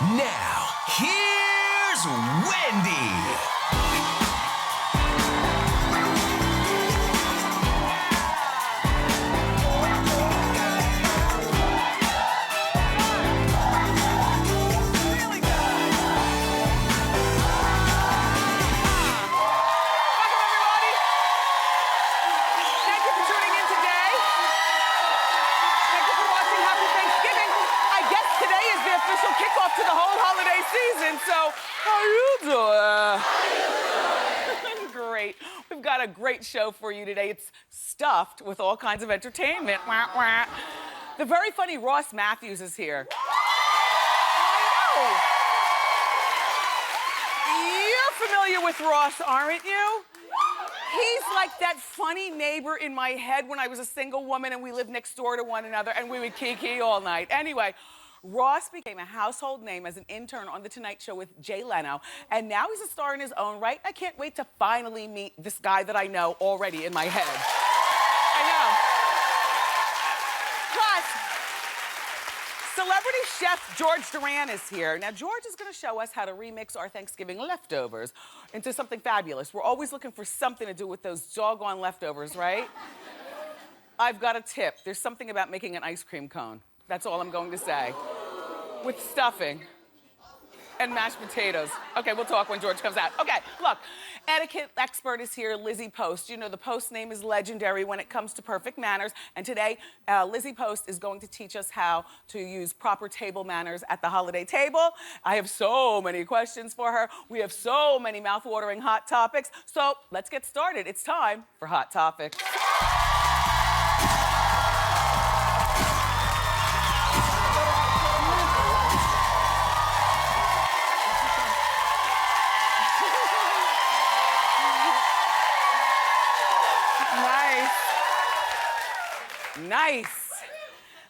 Now, here's Wendy. Kickoff to the whole holiday season, so how you doing? Great. We've got a great show for you today. It's stuffed with all kinds of entertainment. Wah, wah. The very funny Ross Matthews is here. I know. You're familiar with Ross, aren't you? He's like that funny neighbor in my head when I was a single woman and we lived next door to one another and we would kiki all night. Anyway, Ross became a household name as an intern on The Tonight Show with Jay Leno, and now he's a star in his own right. I can't wait to finally meet this guy that I know already in my head. I know. Plus, celebrity chef George Duran is here. Now, George is gonna show us how to remix our Thanksgiving leftovers into something fabulous. We're always looking for something to do with those doggone leftovers, right? I've got a tip. There's something about making an ice cream cone. That's all I'm going to say. With stuffing and mashed potatoes. Okay, we'll talk when George comes out. Okay, look, etiquette expert is here, Lizzie Post. You know, the Post name is legendary when it comes to perfect manners. And today, Lizzie Post is going to teach us how to use proper table manners at the holiday table. I have so many questions for her. We have so many mouth-watering hot topics. So let's get started. It's time for Hot Topics. Nice.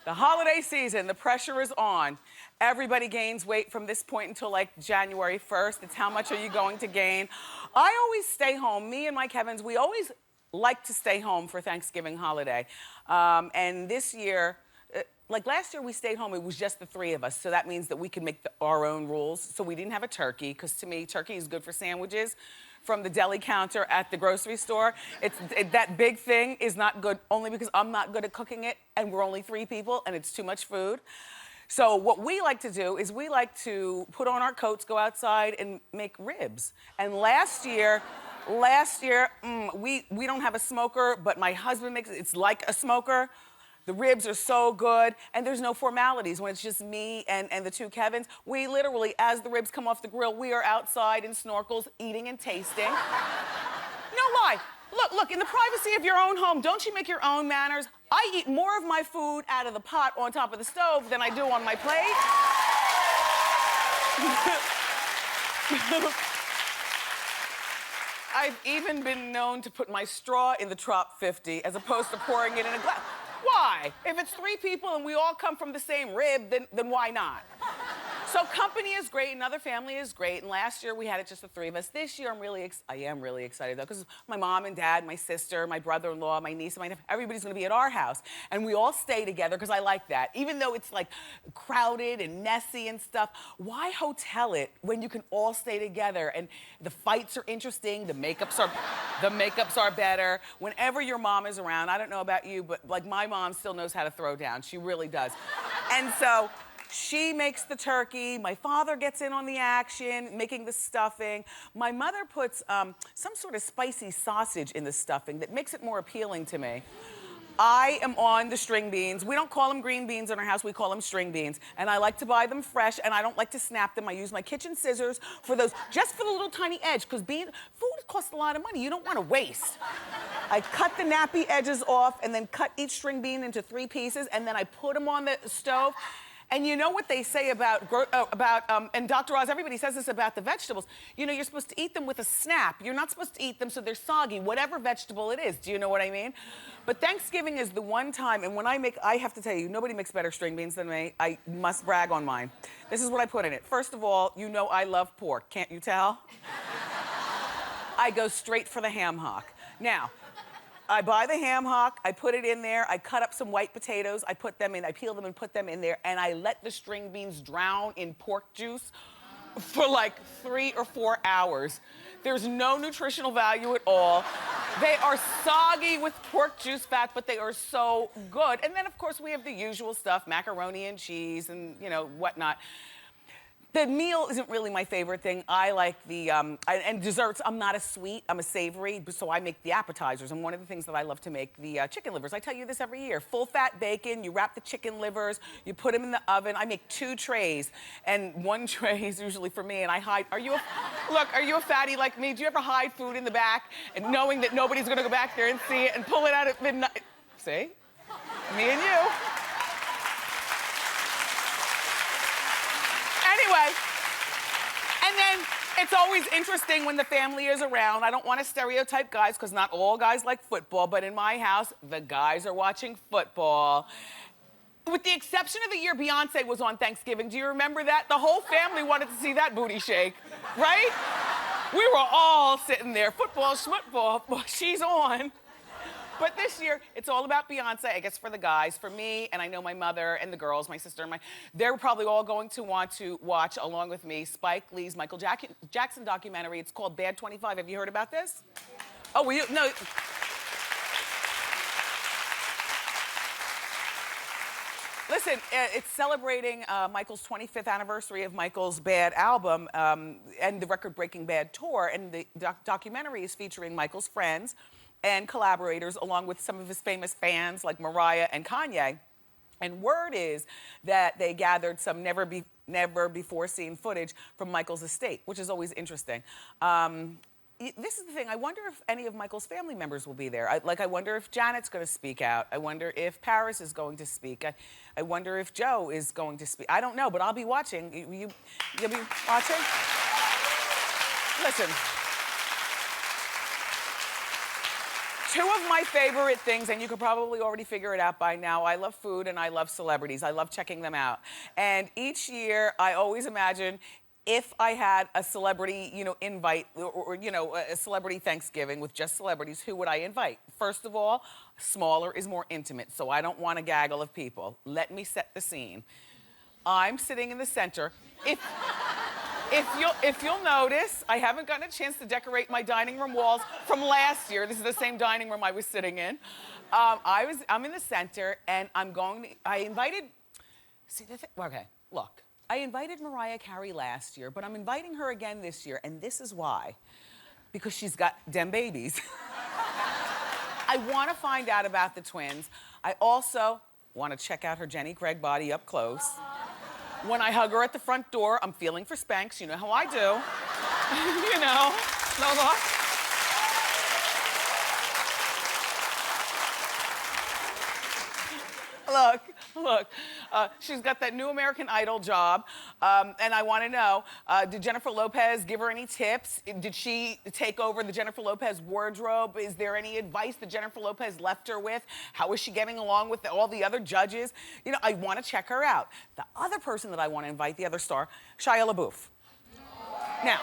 The holiday season, the pressure is on. Everybody gains weight from this point until like January 1st. It's how much are you going to gain? I always stay home. Me and Mike Evans, we always like to stay home for Thanksgiving holiday. And this year, like last year we stayed home, it was just the three of us. So that means that we can make our own rules. So we didn't have a turkey, because to me, turkey is good for sandwiches from the deli counter at the grocery store. That big thing is not good only because I'm not good at cooking it and we're only three people and it's too much food. So what we like to do is we like to put on our coats, go outside and make ribs. And last year, we don't have a smoker, but my husband makes it. It's like a smoker. The ribs are so good, and there's no formalities. When it's just me and the two Kevins, we literally, as the ribs come off the grill, we are outside in snorkels, eating and tasting. No lie. Look, in the privacy of your own home, don't you make your own manners? I eat more of my food out of the pot on top of the stove than I do on my plate. I've even been known to put my straw in the Trop 50 as opposed to pouring it in a glass. Why? If it's three people and we all come from the same rib, then why not? So company is great, another family is great, and last year we had it just the three of us. This year I am really excited though, because my mom and dad, my sister, my brother-in-law, my niece, my nephew, everybody's gonna be at our house. And we all stay together, because I like that. Even though it's like crowded and messy and stuff, why hotel it when you can all stay together? And the fights are interesting, the makeups are better. Whenever your mom is around, I don't know about you, but like my mom still knows how to throw down. She really does. And so, she makes the turkey. My father gets in on the action, making the stuffing. My mother puts some sort of spicy sausage in the stuffing that makes it more appealing to me. I am on the string beans. We don't call them green beans in our house, we call them string beans. And I like to buy them fresh, and I don't like to snap them. I use my kitchen scissors for those, just for the little tiny edge, because food costs a lot of money. You don't want to waste. I cut the nappy edges off and then cut each string bean into 3 pieces, and then I put them on the stove. And you know what they say about and Dr. Oz, everybody says this about the vegetables. You know, you're supposed to eat them with a snap. You're not supposed to eat them so they're soggy, whatever vegetable it is. Do you know what I mean? But Thanksgiving is the one time, and when I have to tell you, nobody makes better string beans than me. I must brag on mine. This is what I put in it. First of all, you know I love pork. Can't you tell? I go straight for the ham hock. Now, I buy the ham hock, I put it in there, I cut up some white potatoes, I peel them and put them in there, and I let the string beans drown in pork juice for like 3 or 4 hours. There's no nutritional value at all. They are soggy with pork juice fat, but they are so good. And then, of course, we have the usual stuff, macaroni and cheese and, you know, whatnot. The meal isn't really my favorite thing. I like the, and desserts, I'm not a sweet, I'm a savory, so I make the appetizers. And one of the things that I love to make, the chicken livers. I tell you this every year. Full fat bacon, you wrap the chicken livers, you put them in the oven. I make 2 trays, and 1 tray is usually for me, and I hide, are you a fatty like me? Do you ever hide food in the back, and knowing that nobody's gonna go back there and see it, and pull it out at midnight? See? Me and you. Anyway, and then it's always interesting when the family is around. I don't want to stereotype guys because not all guys like football, but in my house, the guys are watching football. With the exception of the year Beyonce was on Thanksgiving. Do you remember that? The whole family wanted to see that booty shake, right? We were all sitting there, football, schmootball, she's on. But this year, it's all about Beyonce, I guess for the guys, for me, and I know my mother and the girls, my sister and they're probably all going to want to watch, along with me, Spike Lee's Michael Jackson documentary. It's called Bad 25. Have you heard about this? Oh, no. Listen, it's celebrating Michael's 25th anniversary of Michael's Bad album and the record-breaking Bad tour, and the documentary is featuring Michael's friends and collaborators, along with some of his famous fans like Mariah and Kanye. And word is that they gathered some never before seen footage from Michael's estate, which is always interesting. This is the thing, I wonder if any of Michael's family members will be there. I wonder if Janet's gonna speak out. I wonder if Paris is going to speak. I wonder if Joe is going to speak. I don't know, but I'll be watching. You'll be watching? Listen. 2 of my favorite things, and you could probably already figure it out by now, I love food and I love celebrities. I love checking them out. And each year, I always imagine if I had a celebrity, invite, or a celebrity Thanksgiving with just celebrities, who would I invite? First of all, smaller is more intimate, so I don't want a gaggle of people. Let me set the scene. I'm sitting in the center. If you'll notice, I haven't gotten a chance to decorate my dining room walls from last year. This is the same dining room I was sitting in. I'm in the center, and I invited, okay, look. I invited Mariah Carey last year, but I'm inviting her again this year, and this is why. Because she's got dem babies. I want to find out about the twins. I also want to check out her Jenny Craig body up close. When I hug her at the front door, I'm feeling for Spanx. You know how I do. Look, she's got that new American Idol job, and I want to know, did Jennifer Lopez give her any tips? Did she take over the Jennifer Lopez wardrobe? Is there any advice that Jennifer Lopez left her with? How is she getting along with all the other judges? I want to check her out. The other person that I want to invite, the other star, Shia LaBeouf. Now,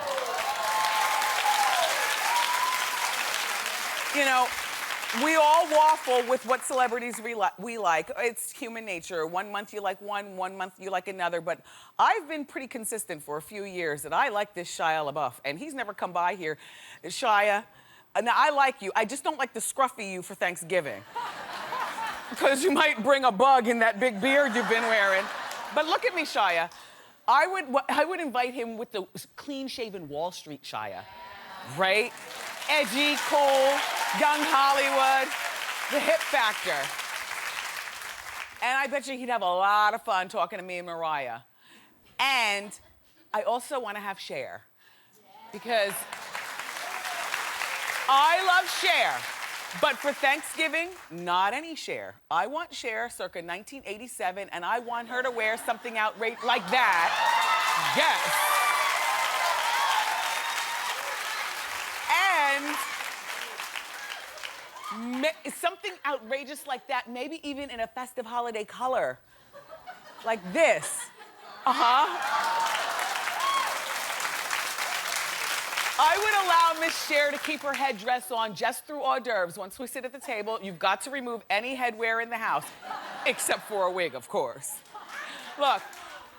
we all waffle with what celebrities we like. It's human nature. 1 month you like one month you like another. But I've been pretty consistent for a few years that I like this Shia LaBeouf, and he's never come by here. Shia, now I like you. I just don't like the scruffy you for Thanksgiving. Because you might bring a bug in that big beard you've been wearing. But look at me, Shia. I would invite him with the clean-shaven Wall Street Shia, right? Edgy, cool, young Hollywood, the hip factor. And I bet you he'd have a lot of fun talking to me and Mariah. And I also want to have Cher, because I love Cher. But for Thanksgiving, not any Cher. I want Cher circa 1987, and I want her to wear something outrageous like that. Yes. And something outrageous like that, maybe even in a festive holiday color. Like this. I would allow Miss Cher to keep her headdress on just through hors d'oeuvres. Once we sit at the table, you've got to remove any headwear in the house, except for a wig, of course. Look,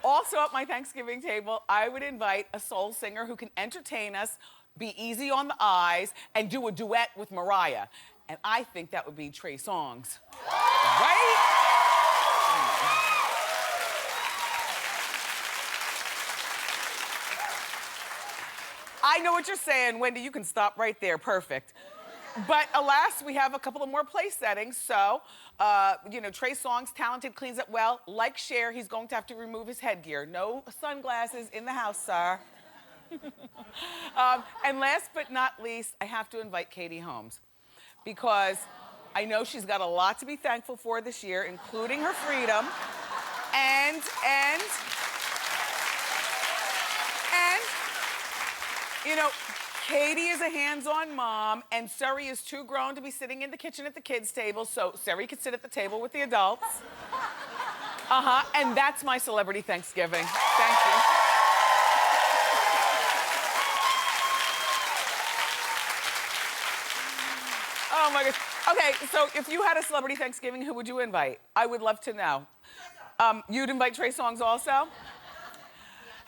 also at my Thanksgiving table, I would invite a soul singer who can entertain us, be easy on the eyes, and do a duet with Mariah. And I think that would be Trey Songz. Right? I know what you're saying, Wendy. You can stop right there. Perfect. But alas, we have a couple of more place settings. So, Trey Songz, talented, cleans up well. Like Cher, he's going to have to remove his headgear. No sunglasses in the house, sir. And last but not least, I have to invite Katie Holmes because I know she's got a lot to be thankful for this year, including her freedom and Katie is a hands-on mom, and Suri is too grown to be sitting in the kitchen at the kids' table, so Suri can sit at the table with the adults. And that's my celebrity Thanksgiving. Thank you. Oh my gosh. Okay, so if you had a celebrity Thanksgiving, who would you invite? I would love to know. You'd invite Trey Songz also?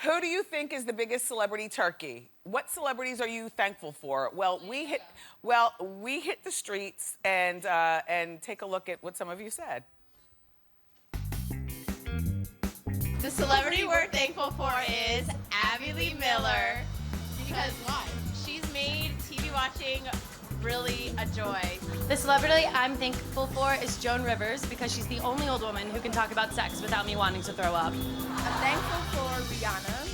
Who do you think is the biggest celebrity turkey? What celebrities are you thankful for? Well, we hit the streets and take a look at what some of you said. The celebrity we're thankful for is Abby Lee Miller. Because why? She's made TV watching really a joy. The celebrity I'm thankful for is Joan Rivers because she's the only old woman who can talk about sex without me wanting to throw up. I'm thankful for Rihanna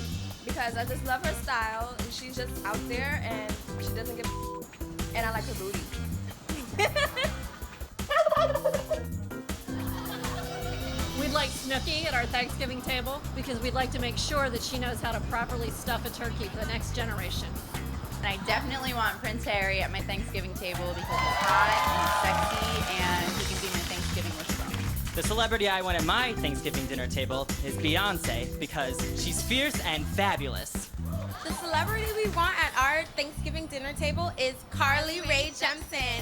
because I just love her style. She's just out there and she doesn't give a and I like her booty. We'd like Snooki at our Thanksgiving table because we'd like to make sure that she knows how to properly stuff a turkey for the next generation. And I definitely want Prince Harry at my Thanksgiving table because he's hot and sexy and he can be my Thanksgiving wish bone. The celebrity I want at my Thanksgiving dinner table is Beyonce because she's fierce and fabulous. The celebrity we want at our Thanksgiving dinner table is Carly Rae Jepsen.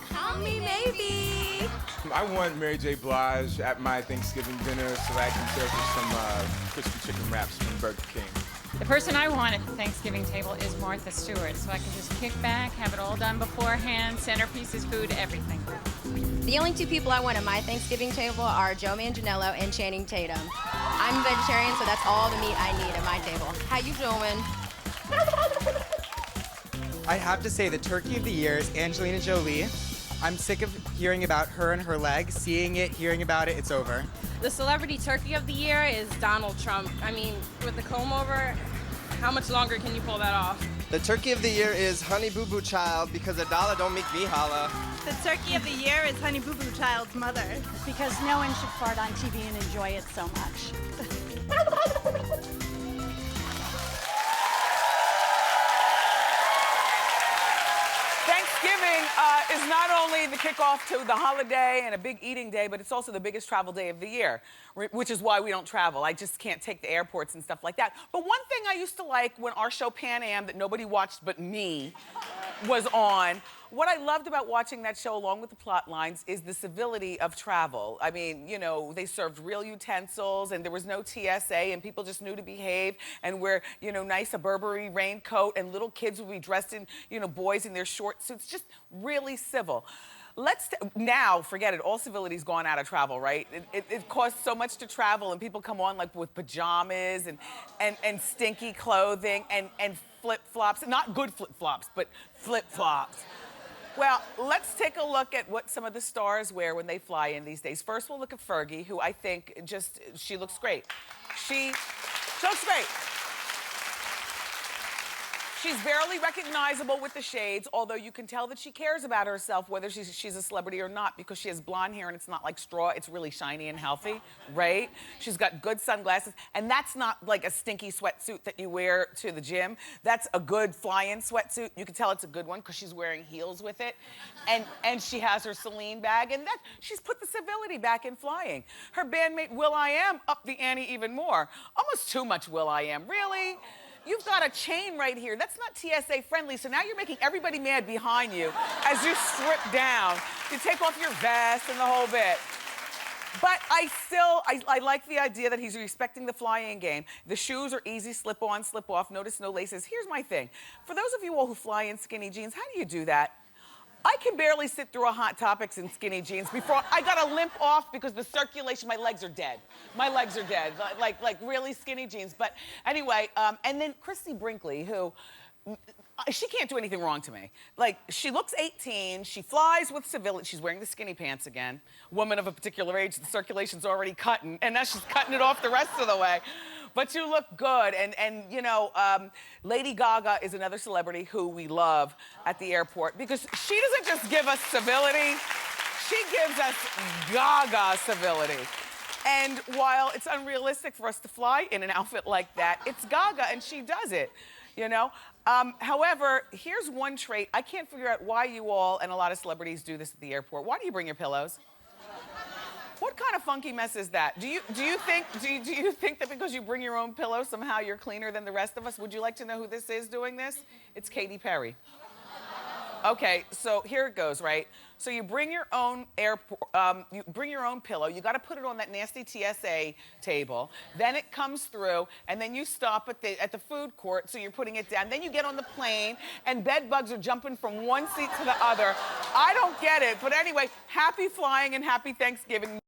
Call me maybe. I want Mary J. Blige at my Thanksgiving dinner so that I can serve her some crispy chicken wraps from Burger King. The person I want at the Thanksgiving table is Martha Stewart, so I can just kick back, have it all done beforehand, centerpieces, food, everything. The only two people I want at my Thanksgiving table are Joe Manganiello and Channing Tatum. I'm a vegetarian, so that's all the meat I need at my table. How you doing? I have to say the turkey of the year is Angelina Jolie. I'm sick of hearing about her and her legs, seeing it, hearing about it, it's over. The celebrity turkey of the year is Donald Trump. I mean, with the comb over, how much longer can you pull that off? The turkey of the year is Honey Boo Boo Child because a dollar don't make me holla. The turkey of the year is Honey Boo Boo Child's mother. Because no one should fart on TV and enjoy it so much. Thanksgiving is not only the kickoff to the holiday and a big eating day, but it's also the biggest travel day of the year, which is why we don't travel. I just can't take the airports and stuff like that. But one thing I used to like when our show Pan Am that nobody watched but me was on, what I loved about watching that show along with the plot lines is the civility of travel. I mean, they served real utensils and there was no TSA and people just knew to behave and wear, nice a Burberry raincoat and little kids would be dressed in, boys in their short suits, just really civil. Now, forget it, all civility's gone out of travel, right? It costs so much to travel and people come on like with pajamas and stinky clothing and flip-flops, not good flip-flops, but flip-flops. Well, let's take a look at what some of the stars wear when they fly in these days. First, we'll look at Fergie, who I think she looks great. She looks great. She's barely recognizable with the shades, although you can tell that she cares about herself, whether she's a celebrity or not, because she has blonde hair and it's not like straw, it's really shiny and healthy, right? She's got good sunglasses, and that's not like a stinky sweatsuit that you wear to the gym. That's a good fly-in sweatsuit. You can tell it's a good one because she's wearing heels with it. And she has her Celine bag, and she's put the civility back in flying. Her bandmate Will.i.am upped the ante even more. Almost too much Will.i.am, really? You've got a chain right here. That's not TSA friendly, so now you're making everybody mad behind you as you strip down. You take off your vest and the whole bit. But I like the idea that he's respecting the flying game. The shoes are easy, slip on, slip off, notice no laces. Here's my thing. For those of you all who fly in skinny jeans, how do you do that? I can barely sit through a Hot Topics in skinny jeans before I gotta limp off because the circulation, my legs are dead. My legs are dead, like really skinny jeans. But anyway, and then Christy Brinkley, who, she can't do anything wrong to me. Like, she looks 18, she flies with civility, she's wearing the skinny pants again. Woman of a particular age, the circulation's already cutting, and now she's cutting it off the rest of the way. But you look good, and you know, Lady Gaga is another celebrity who we love at the airport because she doesn't just give us civility, she gives us Gaga civility. And while it's unrealistic for us to fly in an outfit like that, it's Gaga and she does it, you know? However, here's one trait. I can't figure out why you all and a lot of celebrities do this at the airport. Why do you bring your pillows? What kind of funky mess is that? Do you think that because you bring your own pillow, somehow you're cleaner than the rest of us? Would you like to know who this is doing this? It's Katy Perry. Okay, so here it goes, right? So you bring your own you bring your own pillow. You got to put it on that nasty TSA table. Then it comes through, and then you stop at the food court. So you're putting it down. Then you get on the plane, and bed bugs are jumping from one seat to the other. I don't get it, but anyway, happy flying and happy Thanksgiving.